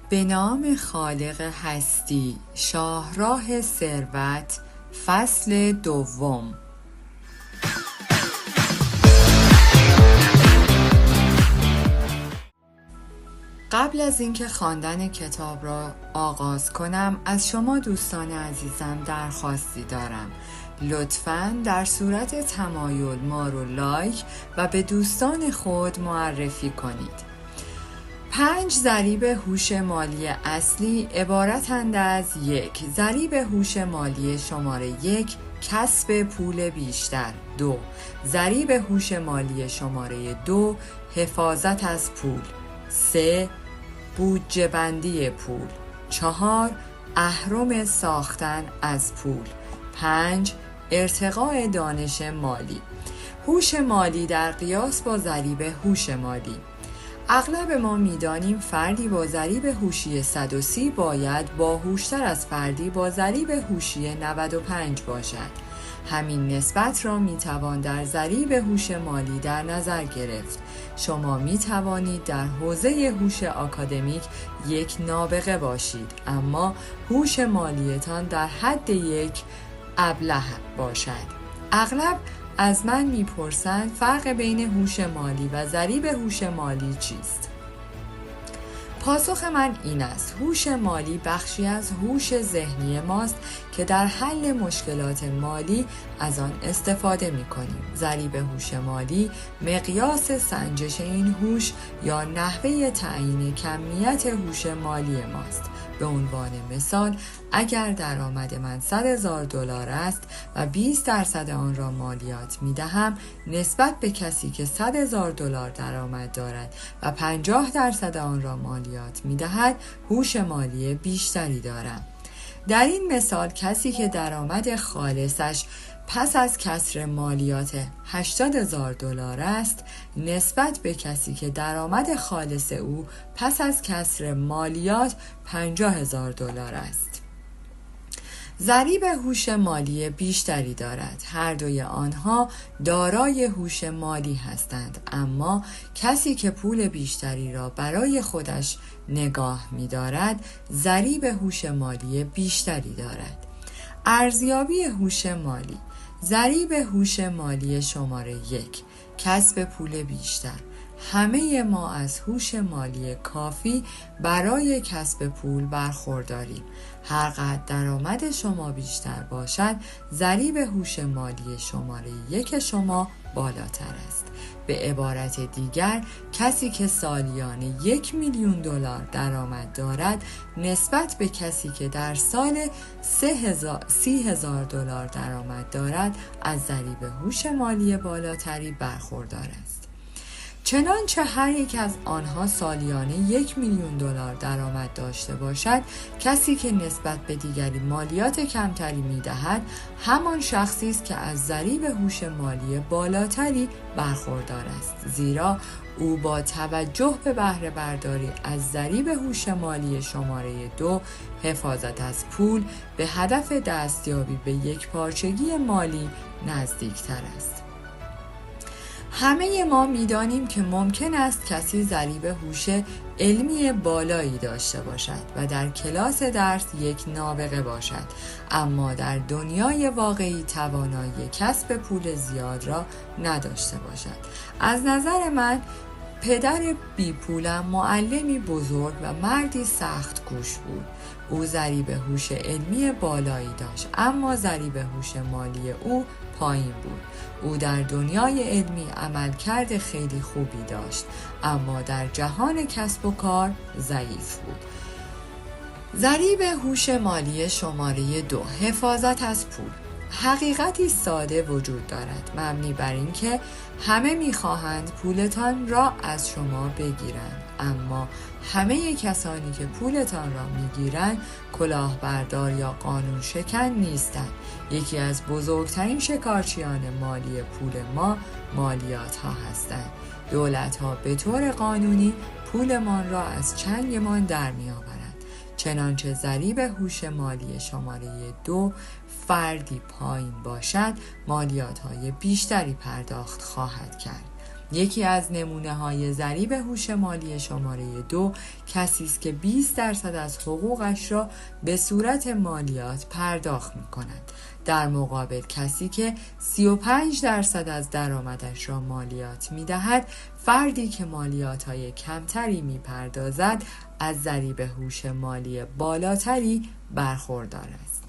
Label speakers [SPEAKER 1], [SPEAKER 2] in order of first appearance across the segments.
[SPEAKER 1] به نام خالق هستی، شاهراه ثروت، فصل دوم. قبل از اینکه خواندن کتاب را آغاز کنم، از شما دوستان عزیزم درخواستی دارم. لطفاً در صورت تمایل ما رو لایک و به دوستان خود معرفی کنید. 5 ضریب هوش مالی اصلی عبارتند از 1. ضریب هوش مالی شماره 1 کسب پول بیشتر. 2. ضریب هوش مالی شماره 2 حفاظت از پول. 3. بودجه بندی پول. 4. اهرم ساختن از پول. 5. ارتقاء دانش مالی. هوش مالی در قیاس با ضریب هوش مالی. اغلب ما می‌دانیم فردی با ضریب هوشی 130 باید باهوشتر از فردی با ضریب هوشی 95 باشد. همین نسبت را می‌توان در ضریب هوش مالی در نظر گرفت. شما می‌توانید در حوزه هوش آکادمیک یک نابغه باشید، اما هوش مالیتان در حد یک ابله باشد. اغلب از من میپرسند فرق بین هوش مالی و ضریب هوش مالی چیست؟ پاسخ من این است: هوش مالی بخشی از هوش ذهنی ماست که در حل مشکلات مالی از آن استفاده می‌کنیم. ضریب هوش مالی مقیاس سنجش این هوش یا نحوه تعیین کمیت هوش مالی ماست. به عنوان مثال، اگر درآمد من $100,000 است و 20% آن را مالیات می‌دهم، نسبت به کسی که $100,000 درآمد دارد و 50% آن را مالیات می‌دهد، هوش مالی بیشتری دارم. در این مثال کسی که درآمد خالصش پس از کسر مالیات $80,000 است، نسبت به کسی که درآمد خالص او پس از کسر مالیات $50,000 است. ضریب هوش مالی بیشتری دارد. هر دوی آنها دارای هوش مالی هستند، اما کسی که پول بیشتری را برای خودش نگاه می‌دارد، ضریب هوش مالی بیشتری دارد. ارزیابی هوش مالی. ضریب هوش مالی شماره 1 کسب پول بیشتر. همه ما از هوش مالی کافی برای کسب پول برخورداریم. هر قدر درآمد شما بیشتر باشد، ضریب هوش مالی شماره 1 شما بالاتر است. به عبارت دیگر، کسی که سالیانه $1,000,000 درآمد دارد، نسبت به کسی که در سال $30,000 درآمد دارد، از ضریب هوش مالی بالاتری برخوردار است. چنانچه هر یک از آنها سالیانه $1,000,000 درآمد داشته باشد، کسی که نسبت به دیگری مالیات کمتری می‌دهد، همان شخصی است که از ضریب هوش مالی بالاتری برخوردار است، زیرا او با توجه به بهره برداری از ضریب هوش مالی شماره 2 حفاظت از پول به هدف دستیابی به یکپارچگی مالی نزدیکتر است. همه ما می‌دانیم که ممکن است کسی ضریب هوش علمی بالایی داشته باشد و در کلاس درس یک نابغه باشد، اما در دنیای واقعی توانایی کسب پول زیاد را نداشته باشد. از نظر من، پدر بی پولم معلمی بزرگ و مردی سخت کوش بود. او ضریب هوش علمی بالایی داشت، اما ضریب هوش مالی او پایین بود. او در دنیای علمی عملکرد خیلی خوبی داشت، اما در جهان کسب و کار ضعیف بود. ضریب هوش مالی شماره 2 حفاظت از پول. حقیقتی ساده وجود دارد، مبنی بر اینکه همه می‌خواهند پولتان را از شما بگیرند، اما همه کسانی که پولتان را می‌گیرند کلاهبردار یا قانون شکن نیستند. یکی از بزرگترین شکارچیان مالی پول ما مالیات ها هستند. دولت ها به طور قانونی پولمان را از چنگمان در می‌آورند. چنانچه ضریب هوش مالی شماره 2 فردی پایین باشد، مالیات های بیشتری پرداخت خواهد کرد. یکی از نمونه‌های ضریب هوش مالی شماره 2 کسی است که 20% از حقوقش را به صورت مالیات پرداخت می‌کند، در مقابل کسی که 35% از درآمدش را مالیات می‌دهد، فردی که مالیات‌های کمتری می‌پردازد از ضریب هوش مالی بالاتری برخوردار است.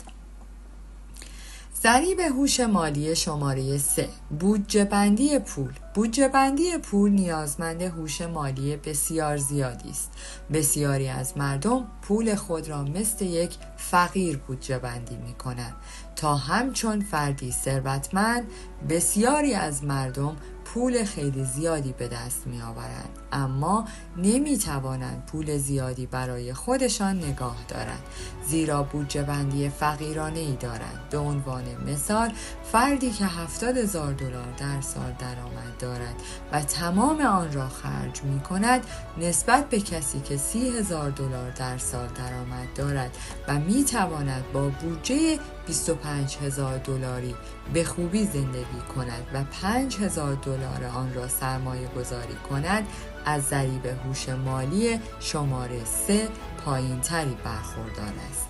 [SPEAKER 1] ضریب هوش مالی شماره 3 بودجه بندی پول. بودجه بندی پول نیازمند هوش مالی بسیار زیادی است. بسیاری از مردم پول خود را مثل یک فقیر بودجه بندی می کنند تا همچون فردی ثروتمند بسیاری از مردم پول خیلی زیادی به دست می آورند، اما نمی توانند پول زیادی برای خودشان نگاه دارند، زیرا بودجه بندی فقیرانه ای دارند. به عنوان مثال، فردی که $70,000 در سال درآمد دارد و تمام آن را خرج می کند، نسبت به کسی که $30,000 در سال درآمد دارد و می تواند با بودجه $25,000 به خوبی زندگی کند و $5,000 آن را سرمایه گذاری کند، از ضریب هوش مالی شماره 3 پایین تری برخوردار است.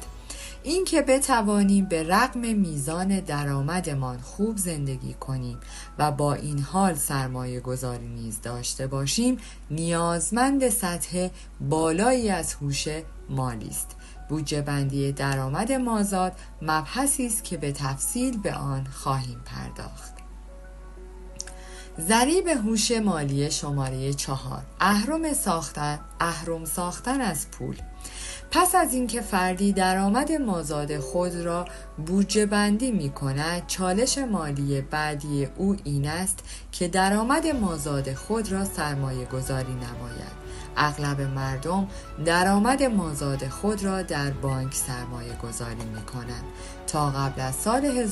[SPEAKER 1] این که بتوانیم به رغم میزان درآمدمان خوب زندگی کنیم و با این حال سرمایه گذاری نیز داشته باشیم، نیازمند سطح بالایی از هوش مالی است. بودجه بندی درآمد مازاد مبحثی است که به تفصیل به آن خواهیم پرداخت. ضریب هوش مالی شماره 4 اهرم ساختن از پول. پس از اینکه فردی درآمد مازاد خود را بودجه بندی می کند، چالش مالی بعدی او این است که درآمد مازاد خود را سرمایه گذاری نماید. اغلب مردم درآمد مازاد خود را در بانک سرمایه گذاری می کنند. تا قبل از سال 1971،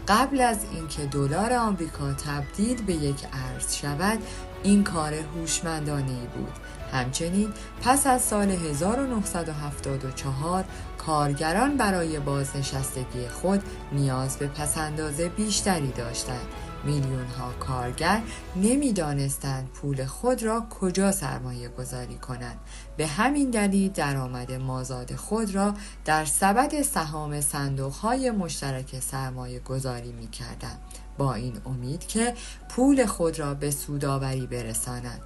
[SPEAKER 1] قبل از اینکه دلار آمریکا تبدیل به یک ارز شود، این کار هوشمندانه‌ای بود. همچنین پس از سال 1974 کارگران برای بازنشستگی خود نیاز به پس‌انداز بیشتری داشتند. میلیون ها کارگر نمی‌دانستند پول خود را کجا سرمایه گذاری کنند. به همین دلیل درآمد مازاد خود را در سبد سهام صندوق‌های مشترک سرمایه گذاری می‌کردند، با این امید که پول خود را به سودآوری برسانند.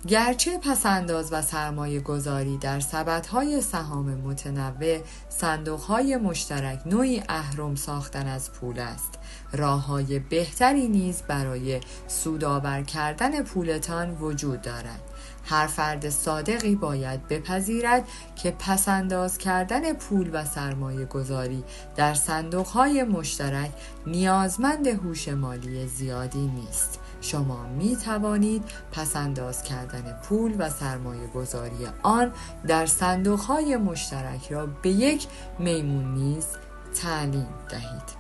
[SPEAKER 1] گرچه پس‌انداز و سرمایه گذاری در سبدهای سهام متنوع صندوقهای مشترک نوعی اهرم ساختن از پول است. راه‌های بهتری نیز برای سودآور کردن پولتان وجود دارد. هر فرد صادقی باید بپذیرد که پس‌انداز کردن پول و سرمایه گذاری در صندوقهای مشترک نیازمند هوش مالی زیادی نیست. شما می توانید پس‌انداز کردن پول و سرمایه گذاری آن در صندوقهای مشترک را به یک میمون نیز تعلیم دهید.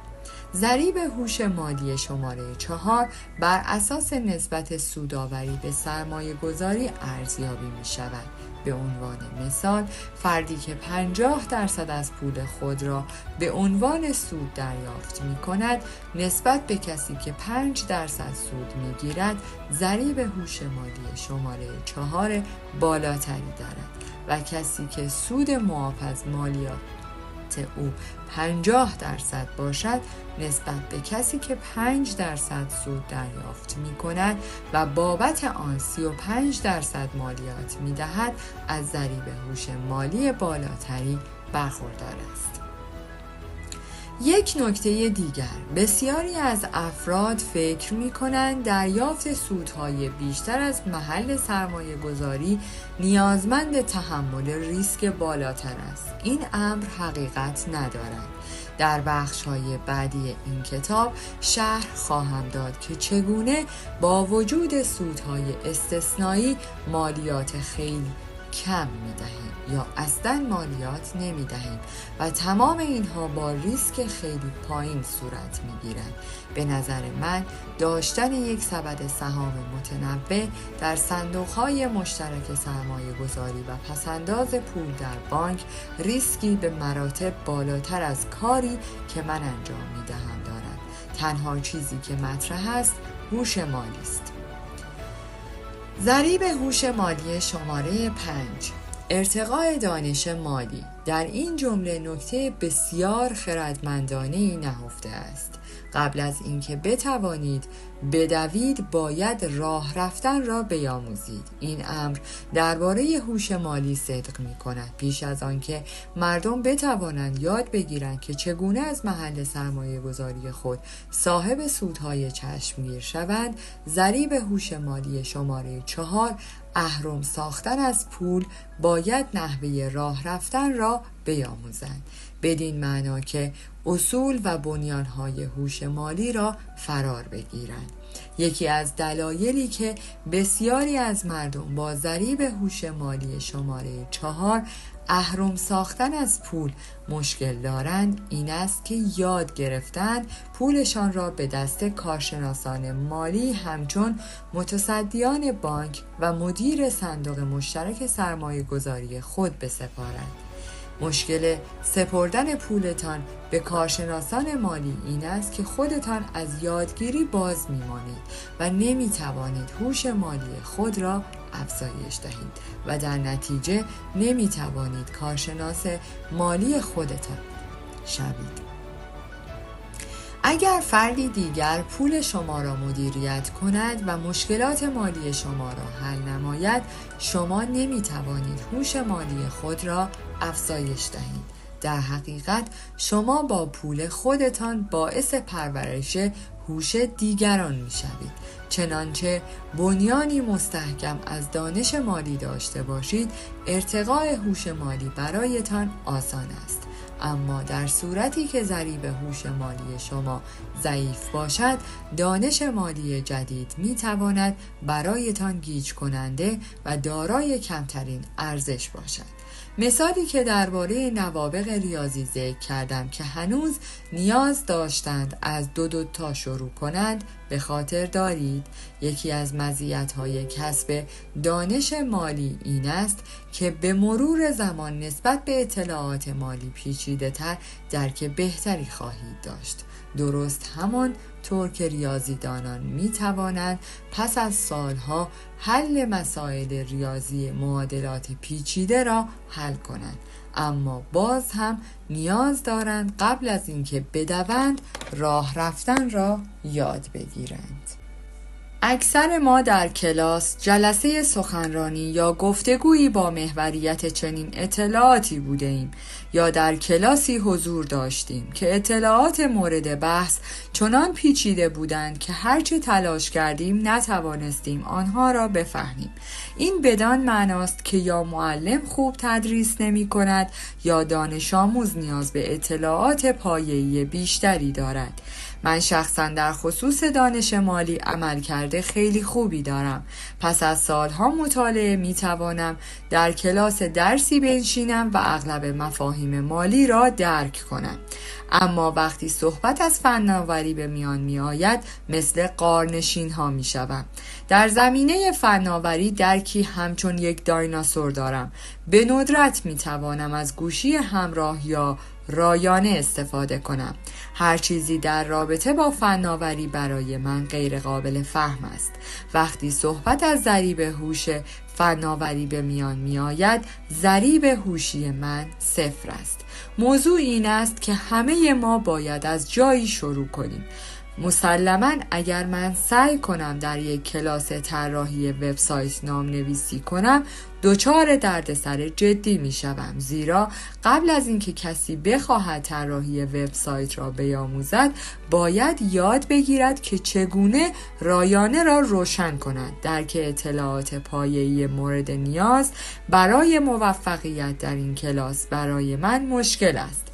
[SPEAKER 1] ضریب هوش مالی شماره 4 بر اساس نسبت سودآوری به سرمایه گذاری ارزیابی می شود. به عنوان مثال، فردی که 50% از پول خود را به عنوان سود دریافت می کند، نسبت به کسی که 5% سود می گیرد، ضریب هوش مالی شماره 4 بالاتری دارد و کسی که سود معاف از مالیات او 50% باشد، نسبت به کسی که 5% سود دریافت می کند و بابت آن 35% مالیات می دهد، از ضریب هوش مالی بالاتری برخوردار است. یک نکته دیگر، بسیاری از افراد فکر می کنند دریافت سودهای بیشتر از محل سرمایه گذاری نیازمند تحمل ریسک بالاتر است. این امر حقیقت ندارد. در بخش‌های بعدی این کتاب شرح خواهم داد که چگونه با وجود سودهای استثنایی مالیات خیلی کم می‌دهیم یا اصلاً مالیات نمی‌دهیم و تمام اینها با ریسک خیلی پایین صورت می‌گیرند. به نظر من داشتن یک سبد سهام متنوع در صندوق‌های مشترک سرمایه گذاری و پس‌انداز پول در بانک ریسکی به مراتب بالاتر از کاری که من انجام می‌دهم دارد. تنها چیزی که مطرح است هوش مالی است. ضریب هوش مالی شماره 5، ارتقاء دانش مالی. در این جمله نکته بسیار خردمندانه‌ای نهفته است. قبل از اینکه بتوانید بدوید باید راه رفتن را بیاموزید. این امر درباره هوش مالی صدق می کند. پیش از آنکه مردم بتوانند یاد بگیرند که چگونه از محل سرمایه گذاری خود صاحب سودهای چشمگیر شوند، ضریب هوش مالی شماره 4، اهرم ساختن از پول، باید نحوه راه رفتن را بیاموزند. بدین معنا که اصول و بنیانهای هوش مالی را فرار بگیرند. یکی از دلایلی که بسیاری از مردم با ضریب هوش مالی شماره 4 اهرم ساختن از پول مشکل دارند این است که یاد گرفتند پولشان را به دست کارشناسان مالی همچون متصدیان بانک و مدیر صندوق مشترک سرمایه گذاری خود بسپارند. مشکل سپردن پولتان به کارشناسان مالی این است که خودتان از یادگیری باز میمانید و نمیتوانید هوش مالی خود را افزایش دهید و در نتیجه نمیتوانید کارشناس مالی خودتان شوید. اگر فردی دیگر پول شما را مدیریت کند و مشکلات مالی شما را حل نماید، شما نمیتوانید هوش مالی خود را افزایش دهید. در حقیقت شما با پول خودتان باعث پرورش هوش دیگران میشوید. چنانچه بنیانی مستحکم از دانش مالی داشته باشید، ارتقاء هوش مالی برایتان آسان است. اما در صورتی که ضریب هوش مالی شما ضعیف باشد، دانش مالی جدید میتواند برایتان گیج کننده و دارای کمترین ارزش باشد. مثالی که درباره نوابغ ریاضی ذکر کردم که هنوز نیاز داشتند از دو تا شروع کنند به خاطر دارید. یکی از مزیت‌های کسب دانش مالی این است که به مرور زمان نسبت به اطلاعات مالی پیچیده‌تر درک بهتری خواهید داشت. درست همان طور که ریاضیدانان می توانند پس از سالها حل مسائل ریاضی معادلات پیچیده را حل کنند، اما باز هم نیاز دارند قبل از اینکه بدوند راه رفتن را یاد بگیرند. اکثر ما در کلاس جلسه سخنرانی یا گفتگویی با محوریت چنین اطلاعاتی بوده ایم یا در کلاسی حضور داشتیم که اطلاعات مورد بحث چنان پیچیده بودند که هرچه تلاش کردیم نتوانستیم آنها را بفهمیم. این بدان معناست که یا معلم خوب تدریس نمی کند یا دانش آموز نیاز به اطلاعات پایه‌ای بیشتری دارد. من شخصا در خصوص دانش مالی عملکرد خیلی خوبی دارم. پس از سالها مطالعه می توانم در کلاس درسی بنشینم و اغلب مفاهیم مالی را درک کنم. اما وقتی صحبت از فناوری به میان می آید مثل غارنشین ها می شوم. در زمینه فناوری درکی همچون یک دایناسور دارم. به ندرت می توانم از گوشی همراه یا رایانه استفاده کنم. هر چیزی در رابطه با فناوری برای من غیر قابل فهم است. وقتی صحبت از ضریب هوش فناوری به میان می آید، ضریب هوشی من 0 است. موضوع این است که همه ما باید از جایی شروع کنیم. مسلماً اگر من سعی کنم در یک کلاس طراحی وبسایت نام‌نویسی کنم دچار دردسر جدی می‌شوم، زیرا قبل از اینکه کسی بخواهد طراحی وبسایت را بیاموزد باید یاد بگیرد که چگونه رایانه را روشن کند. درک اطلاعات پایه‌ای مورد نیاز برای موفقیت در این کلاس برای من مشکل است.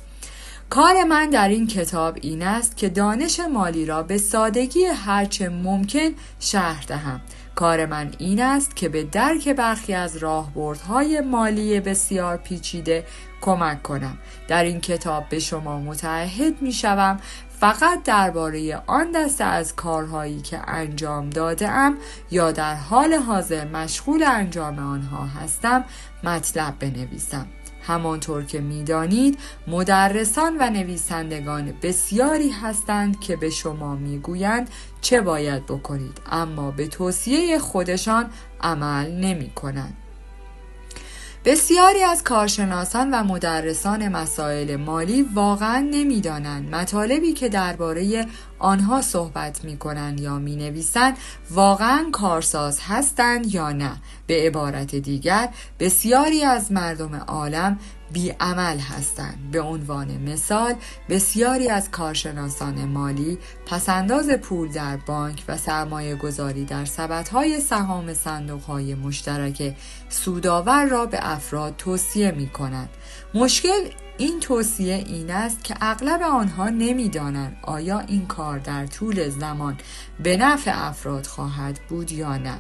[SPEAKER 1] کار من در این کتاب این است که دانش مالی را به سادگی هرچه ممکن شرح دهم. کار من این است که به درک برخی از راهبردهای مالی بسیار پیچیده کمک کنم. در این کتاب به شما متعهد می شوم فقط درباره آن دسته از کارهایی که انجام داده‌ام یا در حال حاضر مشغول انجام آنها هستم مطلب بنویسم. همانطور که می‌دانید مدرسان و نویسندگان بسیاری هستند که به شما میگویند چه باید بکنید، اما به توصیه خودشان عمل نمی‌کنند. بسیاری از کارشناسان و مدرسان مسائل مالی واقعاً نمی‌دانند مطالبی که درباره آنها صحبت می‌کنند یا می‌نویسند واقعاً کارساز هستند یا نه. به عبارت دیگر بسیاری از مردم عالم بی‌عمل هستند. به عنوان مثال بسیاری از کارشناسان مالی پسنداز پول در بانک و سرمایه گذاری در سبدهای سهام صندوق‌های مشترک سودآور را به افراد توصیه می‌کنند. مشکل این توصیه این است که اغلب آنها نمی‌دانند آیا این کار در طول زمان به نفع افراد خواهد بود یا نه.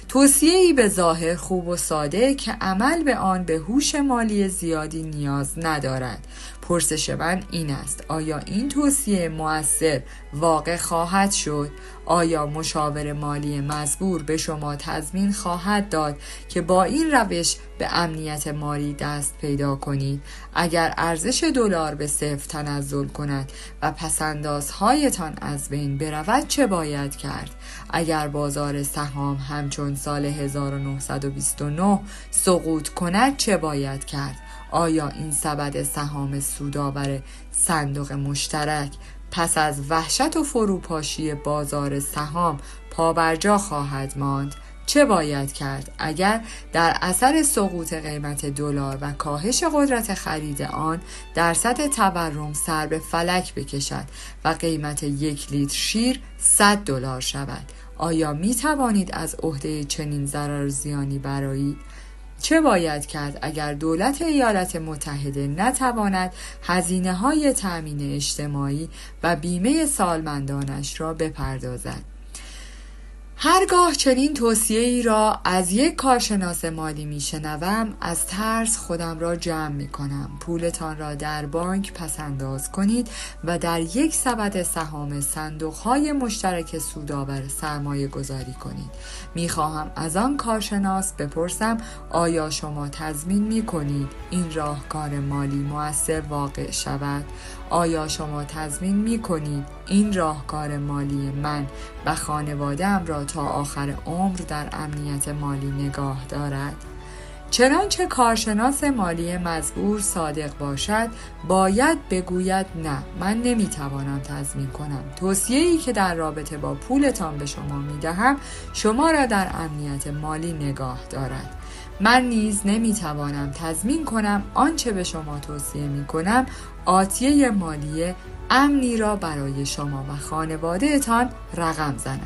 [SPEAKER 1] توصیه‌ای به ظاهر خوب و ساده که عمل به آن به هوش مالی زیادی نیاز ندارد. پرسش من این است: آیا این توصیه مؤثر واقع خواهد شد؟ آیا مشاور مالی مزبور به شما تضمین خواهد داد که با این روش به امنیت مالی دست پیدا کنید؟ اگر ارزش دلار به صفر تنزل کند و پسندازهایتان از بین برود چه باید کرد؟ اگر بازار سهام همچون سال 1929 سقوط کند چه باید کرد؟ آیا این سبد سهام سودآور صندوق مشترک پس از وحشت و فروپاشی بازار سهام پابرجا خواهد ماند؟ چه باید کرد اگر در اثر سقوط قیمت دلار و کاهش قدرت خرید آن درصد تورم سر به فلک بکشد و قیمت 1 لیتر شیر $100 شود؟ آیا می توانید از عهده چنین ضرر زیانی برآیید؟ چه باید کرد اگر دولت ایالات متحده نتواند هزینه‌های تأمین اجتماعی و بیمه سالمندانش را بپردازد؟ هرگاه چنین توصیه‌ای را از یک کارشناس مالی میشنوم از ترس خودم را جمع میکنم. پولتان را در بانک پسنداز کنید و در یک سبد سهام صندوق‌های مشترک سودآور سرمایه گذاری کنید. میخواهم از آن کارشناس بپرسم آیا شما تضمین میکنید این راهکار مالی مؤثر واقع شود؟ آیا شما تضمین میکنید این راهکار مالی من و خانواده‌ام را تا آخر عمر در امنیت مالی نگاه دارد؟ چنانچه کارشناس مالی مزبور صادق باشد باید بگوید نه، من نمیتوانم تضمین کنم. توصیه‌ای که در رابطه با پولتان به شما میدهم شما را در امنیت مالی نگاه دارد. من نیز نمیتوانم تضمین کنم آنچه به شما توصیه میکنم آتیه مالی امنی را برای شما و خانواده‌تان رقم زند،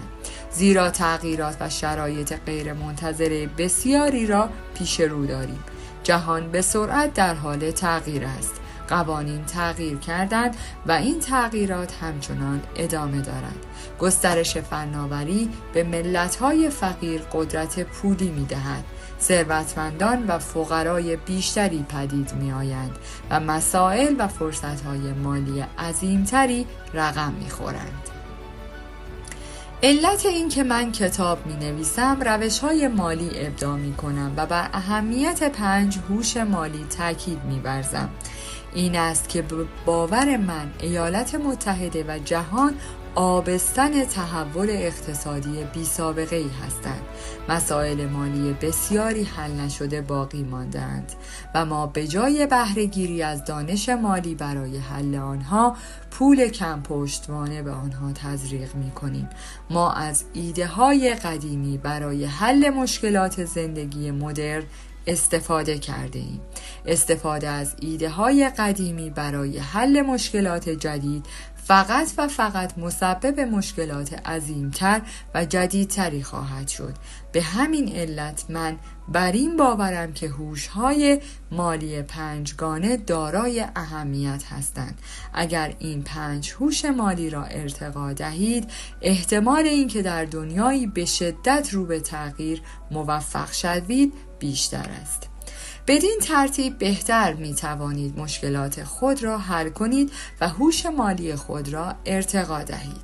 [SPEAKER 1] زیرا تغییرات و شرایط غیرمنتظره بسیاری را پیش رو داریم. جهان به سرعت در حال تغییر است. قوانین تغییر کردند و این تغییرات همچنان ادامه دارد. گسترش فناوری به ملت‌های فقیر قدرت پولی می‌دهد. ثروتمندان و فقرای بیشتری پدید می‌آیند و مسائل و فرصت‌های مالی عظیم‌تری رقم می‌خورند. علت این که من کتاب می‌نویسم روش‌های مالی ابداع می‌کنم و بر اهمیت 5 هوش مالی تاکید می‌ورزم. این است که باور من ایالات متحده و جهان آبستن تحول اقتصادی بی سابقه ای هستند. مسائل مالی بسیاری حل نشده باقی ماندند و ما به جای بهره گیری از دانش مالی برای حل آنها پول کم پشتوانه به آنها تزریق می کنیم. ما از ایده های قدیمی برای حل مشکلات زندگی مدرن استفاده کرده ایم. استفاده از ایده های قدیمی برای حل مشکلات جدید فقط و فقط مسبب مشکلات عظیمتر و جدیدتری خواهد شد. به همین علت من بر این باورم که هوش‌های مالی 5گانه دارای اهمیت هستند. اگر این 5 هوش مالی را ارتقا دهید، احتمال اینکه در دنیایی به شدت رو به تغییر موفق شوید بیشتر است. بدین ترتیب بهتر می توانید مشکلات خود را حل کنید و هوش مالی خود را ارتقا دهید.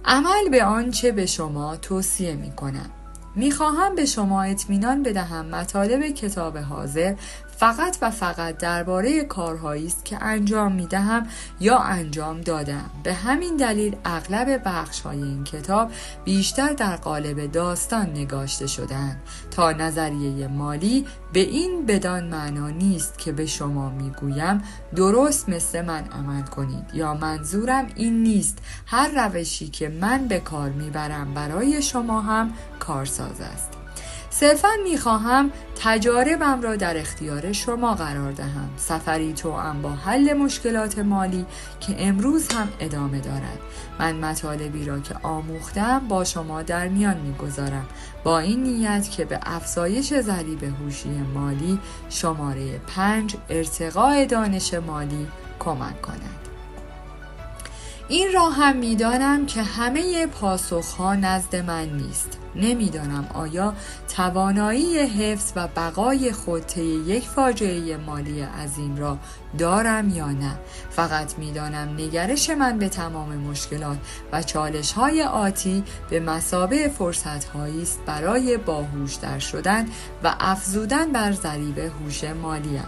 [SPEAKER 1] عمل به آنچه به شما توصیه می کنم. میخواهم به شما اطمینان بدهم مطالب کتاب حاضر فقط و فقط درباره کارهایی است که انجام میدهم یا انجام دادم. به همین دلیل اغلب بخش‌های این کتاب بیشتر در قالب داستان نگاشته شده‌اند تا نظریه مالی به این بدان معنا نیست که به شما میگویم درست مثل من عمل کنید، یا منظورم این نیست هر روشی که من به کار میبرم برای شما هم کارساز است. صرفاً میخواهم تجاربم را در اختیار شما قرار دهم، سفری توأم با حل مشکلات مالی که امروز هم ادامه دارد. من مطالبی را که آموختم با شما در میان میگذارم با این نیت که به افزایش ضریب هوشی مالی شماره 5 ارتقاء دانش مالی کمک کند. این را هم میدانم که همه پاسخها نزد من نیست. نمیدانم آیا توانایی حفظ و بقای خود طی یک فاجعه مالی عظیم را دارم یا نه. فقط میدانم نگرش من به تمام مشکلات و چالش‌های آتی به مثابه فرصت‌هایی است برای باهوش‌تر شدن و افزودن بر ضریب هوش مالیم.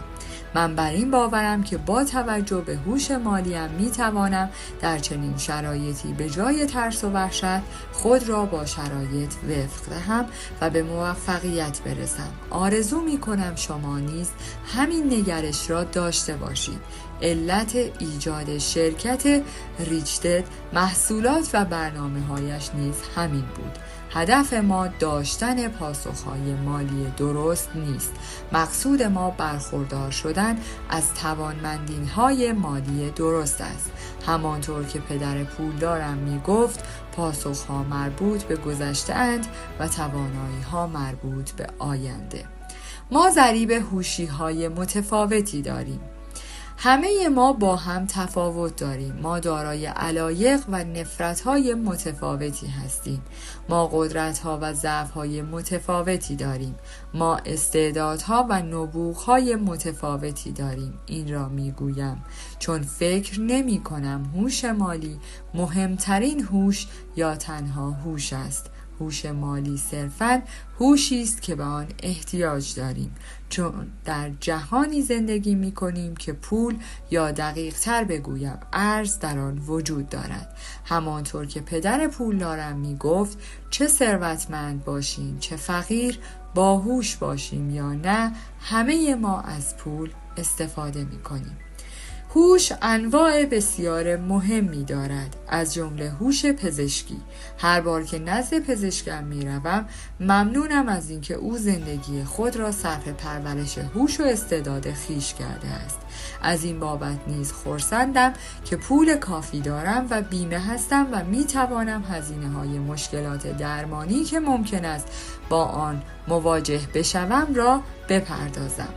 [SPEAKER 1] من بر این باورم که با توجه به هوش مالیم میتوانم در چنین شرایطی به جای ترس و وحشت خود را با شرایط وفق دهم و به موفقیت برسم. آرزو میکنم شما نیز همین نگرش را داشته باشید. علت ایجاد شرکت ریچدد، محصولات و برنامه‌هایش نیز همین بود. هدف ما داشتن پاسخهای مالی درست نیست. مقصود ما برخوردار شدن از توانمندی‌های مالی درست است. همانطور که پدر پولدارم می گفت پاسخها مربوط به گذشته اند و توانایی‌ها مربوط به آینده. ما ضریب هوشی‌های متفاوتی داریم. همه ما با هم تفاوت داریم. ما دارای علایق و نفرت‌های متفاوتی هستیم. ما قدرت‌ها و ضعف‌های متفاوتی داریم. ما استعدادها و نبوغ‌های متفاوتی داریم. این را میگویم چون فکر نمی‌کنم هوش مالی مهمترین هوش یا تنها هوش است. هوش مالی صرفاً هوشی است که به آن احتیاج داریم، چون در جهانی زندگی می کنیم که پول یا دقیق تر بگویم ارز در آن وجود دارد. همانطور که پدر پولدارم می گفت چه ثروتمند باشیم چه فقیر، باهوش باشیم یا نه، همه ما از پول استفاده می کنیم. هوش انواع بسیار مهمی دارد، از جمله هوش پزشکی. هر بار که نزد پزشکم میروم ممنونم از اینکه او زندگی خود را صرف پرورش هوش و استعداد خویش کرده است. از این بابت نیز خرسندم که پول کافی دارم و بیمه هستم و میتوانم هزینه‌های مشکلات درمانی که ممکن است با آن مواجه بشوم را بپردازم.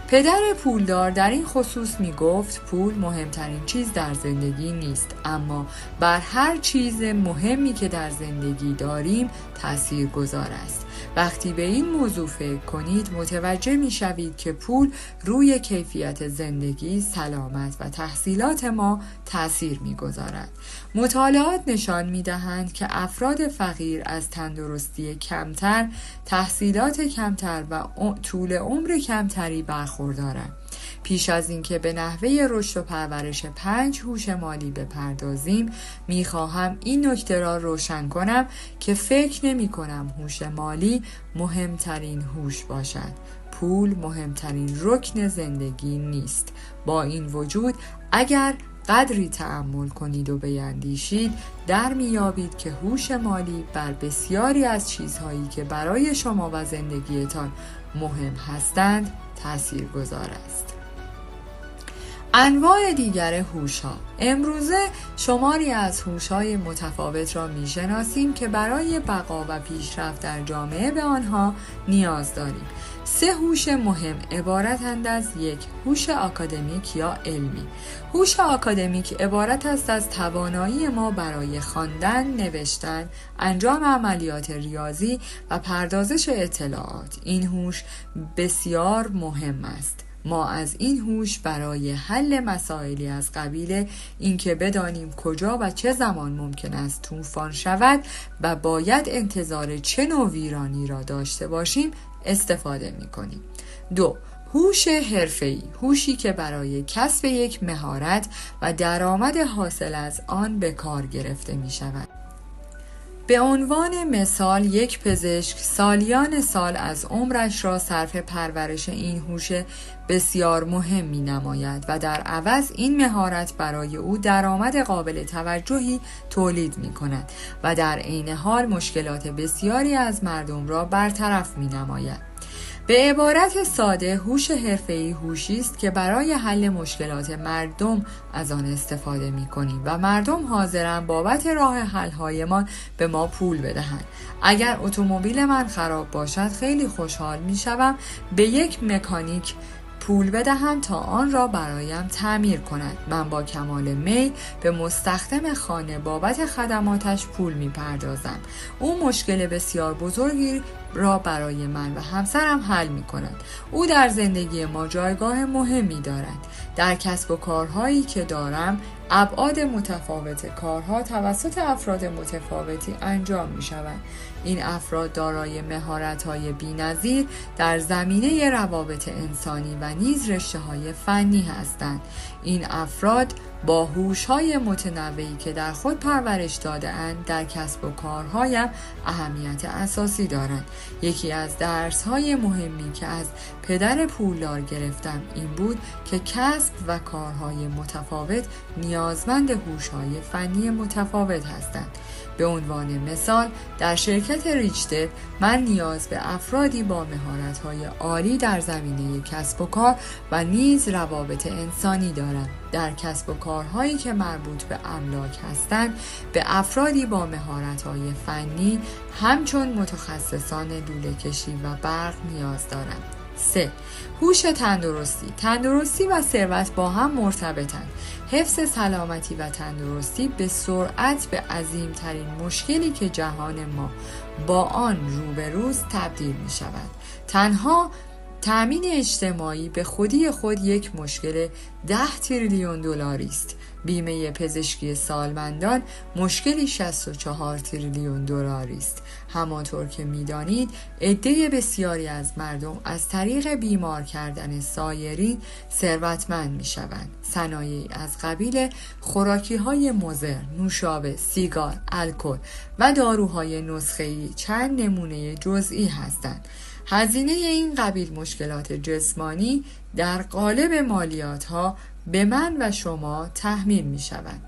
[SPEAKER 1] پدر پولدار در این خصوص می گفت پول مهمترین چیز در زندگی نیست، اما بر هر چیز مهمی که در زندگی داریم تأثیر گذار است. وقتی به این موضوع فکر کنید متوجه می شوید که پول روی کیفیت زندگی، سلامت و تحصیلات ما تأثیر می گذارد. مطالعات نشان می دهند که افراد فقیر از تندرستی کمتر، تحصیلات کمتر و طول عمر کمتری برخوردارند. پیش از اینکه به نحوه رشد و پرورش 5 هوش مالی بپردازیم، میخواهم این نکته را روشن کنم که فکر نمی کنم هوش مالی مهمترین هوش باشد. پول مهمترین رکن زندگی نیست. با این وجود اگر قدری تأمل کنید و بیندیشید در میابید که هوش مالی بر بسیاری از چیزهایی که برای شما و زندگیتان مهم هستند تأثیر گذار است. انواع دیگر هوش‌ها. امروزه شماری از هوش‌های متفاوت را می‌شناسیم که برای بقا و پیشرفت در جامعه به آنها نیاز داریم. 3 هوش مهم عبارتند از 1. هوش آکادمیک یا علمی. هوش آکادمیک عبارت است از توانایی ما برای خواندن، نوشتن، انجام عملیات ریاضی و پردازش اطلاعات. این هوش بسیار مهم است. ما از این هوش برای حل مسائلی از قبیل اینکه بدانیم کجا و چه زمان ممکن است طوفان شود و باید انتظار چه نوع ویرانی را داشته باشیم استفاده می‌کنیم. 2. هوش حرفه‌ای، هوشی که برای کسب یک مهارت و درآمد حاصل از آن به کار گرفته می شود. به عنوان مثال یک پزشک سالیان سال از عمرش را صرف پرورش این هوش بسیار مهم می نماید و در عوض این مهارت برای او درآمد قابل توجهی تولید می کند و در عین حال مشکلات بسیاری از مردم را برطرف می نماید. به عبارت ساده، هوش حرفه‌ای هوشی است که برای حل مشکلات مردم از آن استفاده می‌کنیم و مردم حاضرند بابت راه حل‌هایمان به ما پول بدهند. اگر اتومبیل من خراب باشد خیلی خوشحال می‌شوم به یک مکانیک پول بدهم تا آن را برایم تعمیر کند. من با کمال میل به مستخدم خانه بابت خدماتش پول می‌پردازم. او مشکل بسیار بزرگی را برای من و همسرم حل می کند. او در زندگی ما جایگاه مهمی دارد. در کسب و کارهایی که دارم ابعاد متفاوت کارها توسط افراد متفاوتی انجام می شود. این افراد دارای مهارت‌های بی‌نظیر در زمینه روابط انسانی و نیز رشته‌های فنی هستند. این افراد با هوش‌های متنوعی که در خود پرورش داده‌اند در کسب و کارهایم اهمیت اساسی دارند. یکی از درس‌های مهمی که از پدر پولدار گرفتم این بود که کسب و کارهای متفاوت نیازمند هوش‌های فنی متفاوت هستند. به عنوان مثال در شرکت ریچتر من نیاز به افرادی با مهارت‌های عالی در زمینه کسب و کار و نیز روابط انسانی دارم. در کسب و کارهایی که مربوط به املاک هستند به افرادی با مهارت‌های فنی همچون متخصصان لوله‌کشی و برق نیاز دارم. 3. هوش تندرستی و ثروت با هم مرتبطند. حفظ سلامتی و تندرستی به سرعت به عظیمترین مشکلی که جهان ما با آن روبروست تبدیل می شود. تنها تأمین اجتماعی به خودی خود یک مشکل 10 تریلیون دلاری است. بیمه پزشکی سالمندان مشکلی 64 تریلیون دلاری است. همانطور که می‌دانید عده بسیاری از مردم از طریق بیمار کردن سایرین ثروتمند می‌شوند. صنایعی از قبیل خوراکی‌های مضر، نوشابه، سیگار، الکل و داروهای نسخه‌ای چند نمونه جزئی هستند. هزینه این قبیل مشکلات جسمانی در قالب مالیات‌ها به من و شما تحمیل می شود.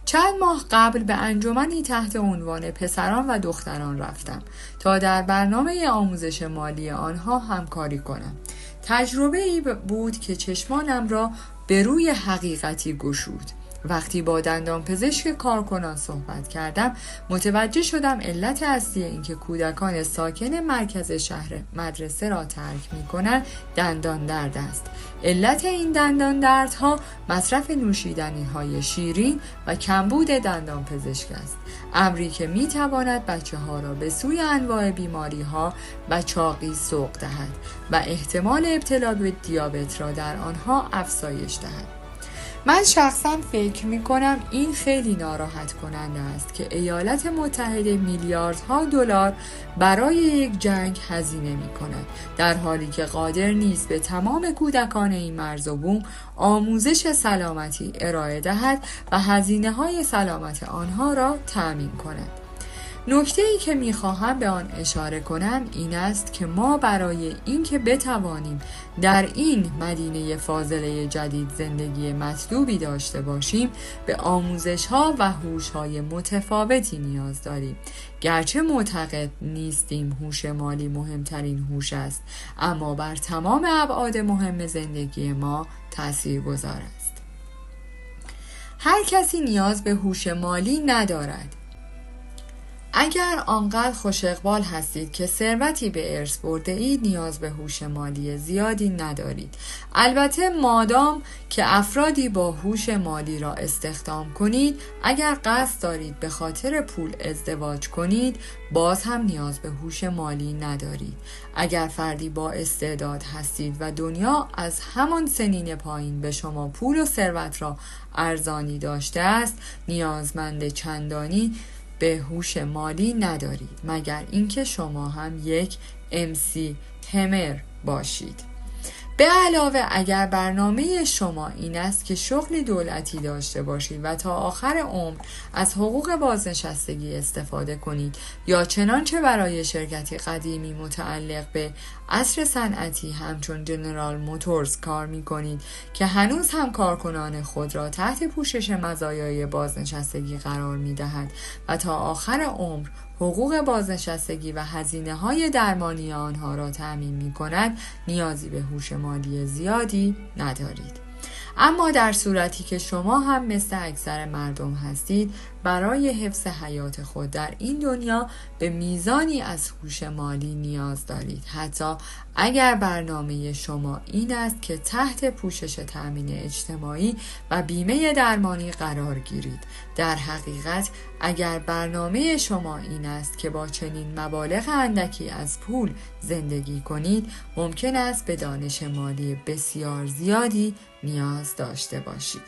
[SPEAKER 1] چند ماه قبل به انجمنی تحت عنوان پسران و دختران رفتم تا در برنامه آموزش مالی آنها همکاری کنم. تجربه ای بود که چشمانم را به روی حقیقتی گشود. وقتی با دندانپزشک کارکنان صحبت کردم متوجه شدم علت اصلی اینکه کودکان ساکن مرکز شهر مدرسه را ترک می‌کنند دندان درد است. علت این دندان دردها مصرف نوشیدنی‌های شیرین و کمبود دندانپزشک است، امری که می‌تواند بچه‌ها را به سوی انواع بیماری‌ها و چاقی سوق دهد و احتمال ابتلا به دیابت را در آنها افزایش دهد. من شخصا فکر می کنم این خیلی ناراحت کننده است که ایالات متحده میلیاردها دلار برای یک جنگ هزینه می کند در حالی که قادر نیست به تمام کودکان این مرز و بوم آموزش سلامتی ارائه دهد و هزینه های سلامت آنها را تأمین کند. نکته‌ای که می‌خواهم به آن اشاره کنم این است که ما برای اینکه بتوانیم در این مدینه فاضله جدید زندگی مطلوبی داشته باشیم به آموزش‌ها و هوش‌های متفاوتی نیاز داریم. گرچه معتقد نیستیم هوش مالی مهمترین هوش است، اما بر تمام ابعاد مهم زندگی ما تاثیرگذار است. هر کسی نیاز به هوش مالی ندارد. اگر آنقدر خوش اقبال هستید که ثروتی به ارث برده اید، نیاز به هوش مالی زیادی ندارید. البته مادام که افرادی با هوش مالی را استخدام کنید، اگر قصد دارید به خاطر پول ازدواج کنید، باز هم نیاز به هوش مالی ندارید. اگر فردی با استعداد هستید و دنیا از همان سنین پایین به شما پول و ثروت را ارزانی داشته است، نیازمند چندانی به هوش مالی ندارید، مگر اینکه شما هم یک MC همر باشید. به علاوه اگر برنامه شما این است که شغلی دولتی داشته باشید و تا آخر عمر از حقوق بازنشستگی استفاده کنید، یا چنانچه برای شرکتی قدیمی متعلق به عصر صنعتی همچون جنرال موتورز کار می کنید که هنوز هم کارکنان خود را تحت پوشش مزایای بازنشستگی قرار می دهد و تا آخر عمر حقوق بازنشستگی و هزینه‌های درمانی آنها را تأمین می‌کند، نیازی به هوش مالی زیادی ندارید. اما در صورتی که شما هم مثل اکثر مردم هستید، برای حفظ حیات خود در این دنیا به میزانی از هوش مالی نیاز دارید، حتی اگر برنامه شما این است که تحت پوشش تأمین اجتماعی و بیمه درمانی قرار گیرید. در حقیقت اگر برنامه شما این است که با چنین مبالغ اندکی از پول زندگی کنید، ممکن است به دانش مالی بسیار زیادی نیاز داشته باشید.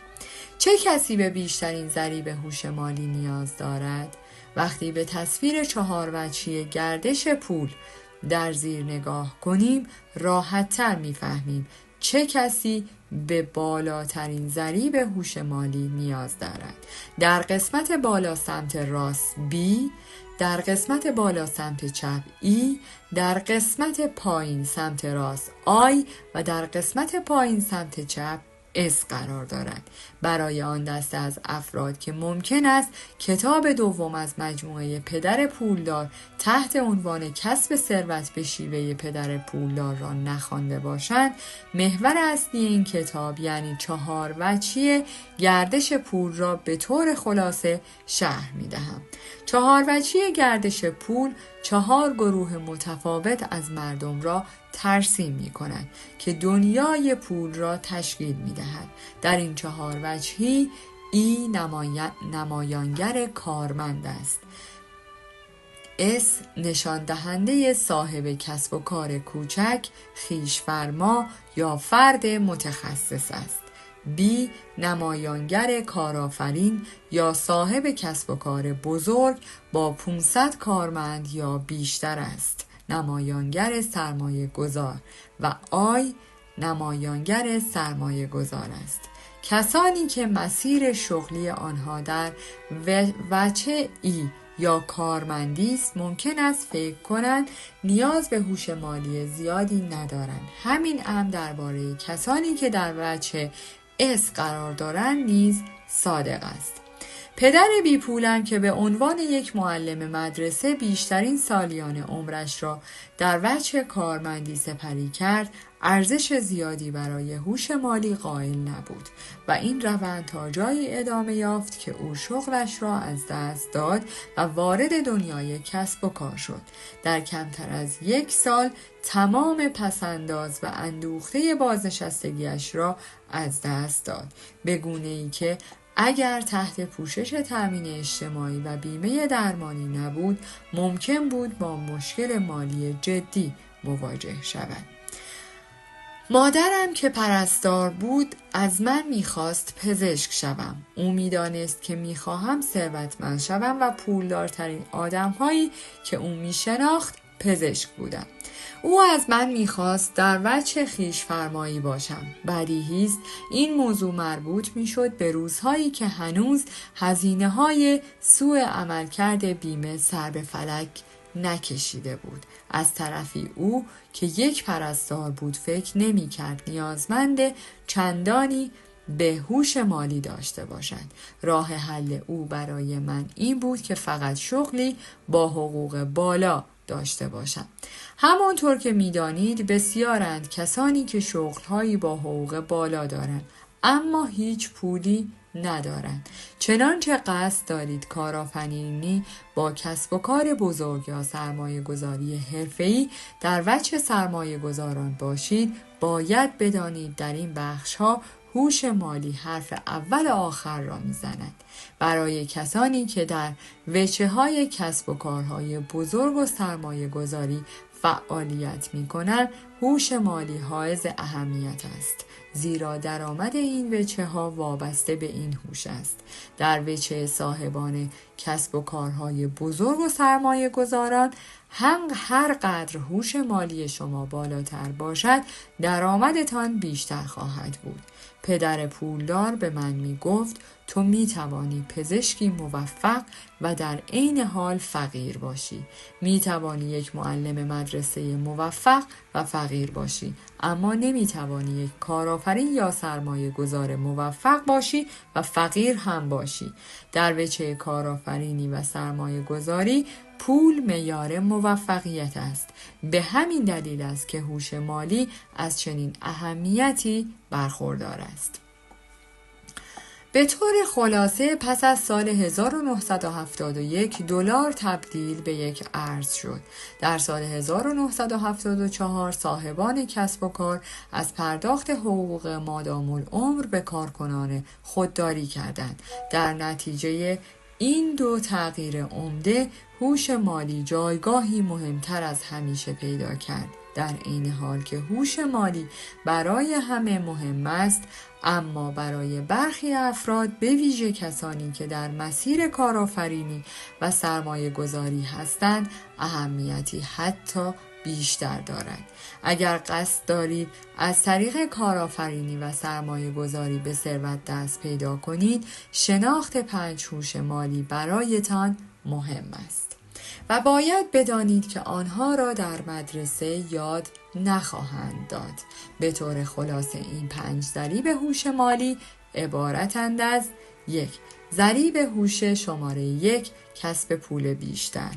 [SPEAKER 1] چه کسی به بیشترین ضریب هوش مالی نیاز دارد؟ وقتی به تصویر 4 وجهی گردش پول در زیر نگاه کنیم، راحت‌تر می‌فهمیم چه کسی به بالاترین ضریب هوش مالی نیاز دارد. در قسمت بالا سمت راست B، در قسمت بالا سمت چپ E، در قسمت پایین سمت راست I و در قسمت پایین سمت چپ S قرار دارد. برای آن دسته از افراد که ممکن است کتاب دوم از مجموعه پدر پولدار تحت عنوان کسب ثروت به شیوه پدر پولدار را نخوانده باشند، محور اصلی این کتاب یعنی 4 وجهی گردش پول را به طور خلاصه شرح می‌دهم. 4 وجهی گردش پول 4 گروه متفاوت از مردم را ترسیم می کند که دنیای پول را تشکیل می دهد. در این 4 وجهی ای نمایانگر کارمند است. S نشان دهنده صاحب کسب و کار کوچک، خویش‌فرما یا فرد متخصص است. B نمایانگر کارآفرین یا صاحب کسب و کار بزرگ با 500 کارمند یا بیشتر است، نمایانگر سرمایه گذار. و I نمایانگر سرمایه گذار است. کسانی که مسیر شغلی آنها در وجه ای یا کارمندی است، ممکن است فکر کنند نیاز به هوش مالی زیادی ندارند. همین امر درباره کسانی که در وجه S قرار دارند نیز صادق است. پدر بی پولم که به عنوان یک معلم مدرسه بیشترین سالیان عمرش را در وجه کارمندی سپری کرد، ارزش زیادی برای هوش مالی قائل نبود و این روند تا جایی ادامه یافت که او شغلش را از دست داد و وارد دنیای کسب و کار شد. در کمتر از 1 سال تمام پسنداز و اندوخته بازنشستگیش را از دست داد، به گونه‌ای که اگر تحت پوشش تأمین اجتماعی و بیمه درمانی نبود، ممکن بود با مشکل مالی جدی مواجه شود. مادرم که پرستار بود از من میخواست پزشک شوم. او میدانست که میخواهم ثروتمند شوم و پولدارترین آدم‌هایی که او میشناخت پزشک بودم. او از من میخواست در وجه خویش فرمایی باشم. بدیهی است این موضوع مربوط میشد به روزهایی که هنوز هزینه‌های سوء عملکرد بیمه سر به فلک نکشیده بود. از طرفی او که یک پرستار بود فکر نمی کرد نیازمند چندانی به هوش مالی داشته باشد. راه حل او برای من این بود که فقط شغلی با حقوق بالا داشته باشم. همانطور که می‌دانید بسیارند کسانی که شغل‌هایی با حقوق بالا دارند، اما هیچ پولی ندارند. چنانچه قصد دارید کارآفرینی با کسب و کار بزرگ یا سرمایه گذاری حرفه‌ای در وجه سرمایه گذاران باشید، باید بدانید در این بخش‌ها هوش مالی حرف اول آخر را می‌زند. برای کسانی که در وجه‌های کسب و کارهای بزرگ و سرمایه گذاری فعالیت می‌کنند، هوش مالی حائز اهمیت است، زیرا درآمد این وجه‌ها وابسته به این هوش است. در وجه صاحبان کسب و کارهای بزرگ و سرمایه گذاران، هر قدر هوش مالی شما بالاتر باشد، درآمدتان بیشتر خواهد بود. پدر پولدار به من می گفت تو می توانی پزشکی موفق و در عین حال فقیر باشی. می توانی یک معلم مدرسه موفق و فقیر باشی، اما نمی توانی یک کارآفرین یا سرمایه گذار موفق باشی و فقیر هم باشی. در وجه کارآفرینی و سرمایه گذاری پول معیار موفقیت است. به همین دلیل است که هوش مالی از چنین اهمیتی برخوردار است. به طور خلاصه پس از سال 1971 دلار تبدیل به یک ارز شد. در سال 1974 صاحبان کسب و کار از پرداخت حقوق مادام العمر به کارکنان خودداری کردند. در نتیجه این دو تغییر عمده، هوش مالی جایگاهی مهمتر از همیشه پیدا کرد. در این حال که هوش مالی برای همه مهم است، اما برای برخی افراد به ویژه کسانی که در مسیر کارآفرینی و سرمایه گذاری هستند اهمیتی حتی بیشتر دارد. اگر قصد دارید از طریق کارآفرینی و سرمایه گذاری به ثروت دست پیدا کنید، شناخت 5 هوش مالی برایتان مهم است و باید بدانید که آنها را در مدرسه یاد نخواهند داد. به طور خلاصه این 5 ضریب هوش مالی عبارتند از: 1. ضریب هوش شماره 1 کسب پول بیشتر.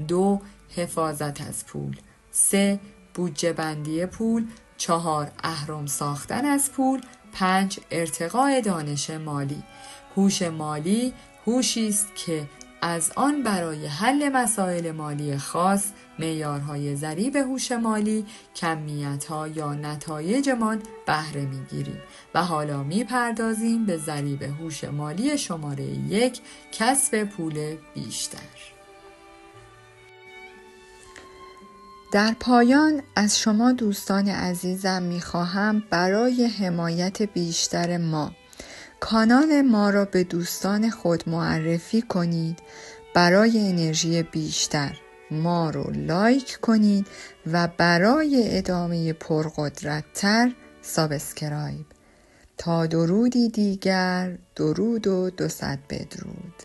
[SPEAKER 1] 2. حفاظت از پول. 3. بودجه بندی پول. 4. اهرم ساختن از پول. 5. ارتقاء دانش مالی. هوش مالی هوشی است که از آن برای حل مسائل مالی خاص معیارهای ضریب هوش مالی، کمیت‌ها یا نتایجمان بهره می‌گیریم و حالا می‌پردازیم به ضریب هوش مالی شماره 1 کسب پول بیشتر. در پایان از شما دوستان عزیزم می‌خواهم برای حمایت بیشتر ما کانال ما را به دوستان خود معرفی کنید. برای انرژی بیشتر ما رو لایک کنید و برای ادامه پرقدرت‌تر سابسکرایب. تا درودی دیگر، درود و 200 بدرود.